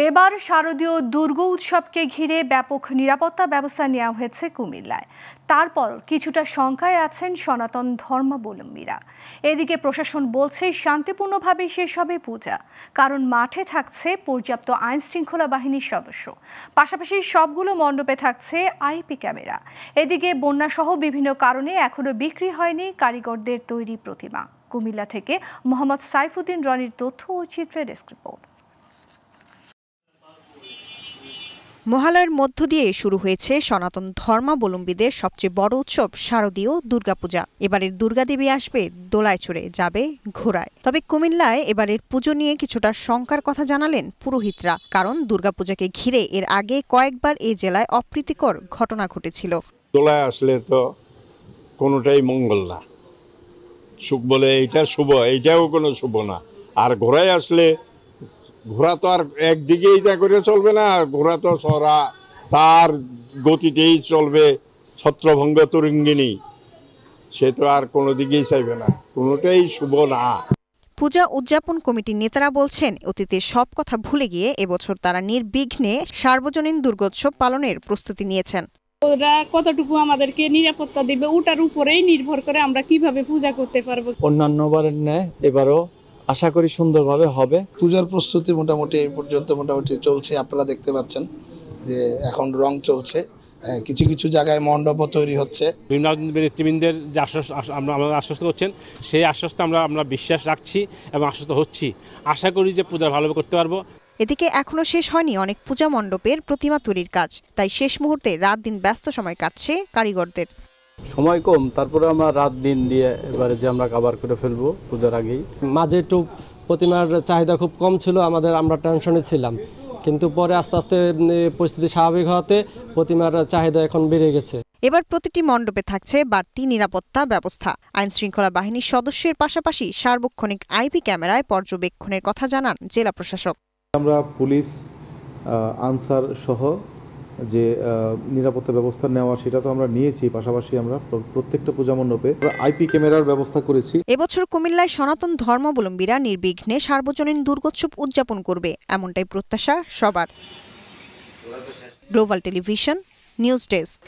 এবার শারদীয় দুর্গা উৎসবকে ঘিরে ব্যাপক নিরাপত্তা ব্যবস্থা নেওয়া হয়েছে কুমিল্লায়। তারপর কিছুটা শঙ্কায় আছেন সনাতন ধর্মাবলম্বীরা। এদিকে প্রশাসন বলছে শান্তিপূর্ণভাবে শেষ হবে পূজা, কারণ মাঠে থাকছে পর্যাপ্ত আইন শৃঙ্খলা বাহিনীর সদস্য। পাশাপাশি সবগুলো মণ্ডপে থাকছে আইপি ক্যামেরা। এদিকে বন্যাসহ বিভিন্ন কারণে এখনো বিক্রি হয়নি কারিগরদের তৈরি প্রতিমা। কুমিল্লা থেকে মোহাম্মদ সাইফুদ্দিন রনির তথ্য ও চিত্রের ডেস্ক রিপোর্ট। মহালয়ের মধ্য দিয়ে শুরু হয়েছে সনাতন ধর্মাবলম্বীদের সবচেয়ে বড় উৎসব শারদীয় দুর্গাপূজা। এবারের দুর্গাদেবী আসবে দোলায় চড়ে, যাবে ঘোড়ায়। তবে কুমিল্লায় এবারের পুজো নিয়ে কিছুটা শঙ্কার কথা জানালেন পুরোহিতরা, কারণ দুর্গাপূজাকে ঘিরে এর আগে কয়েকবার এই জেলায় অপ্রীতিকর ঘটনা ঘটেছিল। দোলায় আসলে তো কোনোটাই মঙ্গল না, সুখ বলে এইটা শুভ, এইটাও কোনো শুভ না। আর ঘোড়ায় আসলে ঘোড়া তো আর একদিকে এইটা করে চলবে না, ঘোড়া তো সরা তার গতিতেই চলবে, ছত্রভঙ্গ তরঙ্গিনী, সে তো আর কোনো দিকেই চাইবে না, কোনোটাই শুভ না। পূজা উদযাপন কমিটির নেতারা বলছেন, অতীতের সব কথা ভুলে গিয়ে এবছর তারা নির্বিঘ্নে সার্বজনীন দুর্গোৎসব পালনের প্রস্তুতি নিয়েছেন। ওরা কতটুকু আমাদেরকে নিরাপত্তা দিবে ওটার উপরেই নির্ভর করে আমরা কিভাবে পূজা করতে পারবো। অন্যান্যবারের ন্যায় এবারও আশা করি সুন্দরভাবে হবে। পূজার প্রস্তুতি মোটামুটি এই পর্যন্ত চলছে। আপনারা দেখতে পাচ্ছেন যে এখন রং চলছে, কিছু কিছু জায়গায় মণ্ডপও তৈরি হচ্ছে। বিভিন্ন নেতৃবৃন্দের যে আমাদের আশ্বস্ত করছেন, সেই আশ্বস্ত আমরা বিশ্বাস রাখছি এবং আশ্বস্ত হচ্ছি। আশা করি যে পূজা ভালোভাবে করতে পারবো। এদিকে এখনো শেষ হয়নি অনেক পূজা মণ্ডপের প্রতিমা তৈরির কাজ, তাই শেষ মুহূর্তে রাত দিন ব্যস্ত সময় কাটছে কারিগরদের। সময় কম, তারপরে আমরা রাত দিন দিয়ে এবারে যে আমরা কভার করে ফেলবো পূজার আগেই। মাঝে একটু প্রতিমার চাহিদা খুব কম ছিল, আমরা টেনশনে ছিলাম, কিন্তু পরে আস্তে আস্তে পরিস্থিতি স্বাভাবিক হওয়াতে প্রতিমার চাহিদা এখন বেড়ে গেছে। এবার প্রতিটি মণ্ডপে থাকছে বাড়তি নিরাপত্তা ব্যবস্থা। আইন শৃঙ্খলা বাহিনীর সদস্যের পাশাপাশি সার্বক্ষণিক আইপি ক্যামেরায় পর্যবেক্ষণের কথা জানান জেলা প্রশাসক। আমরা পুলিশ, আনসার সহ যে নিরাপত্তা ব্যবস্থা নেওয়া সেটা তো আমরা নিয়েছি, পাশাপাশি আমরা প্রত্যেকটা পূজা মণ্ডপে আইপি ক্যামেরার ব্যবস্থা করেছি। এবছর কুমিল্লায় সনাতন ধর্মাবলম্বীরা নির্বিঘ্নে সার্বজনীন দুর্গোৎসব উদযাপন করবে, এমনটাই প্রত্যাশা সবার। Global television news desk.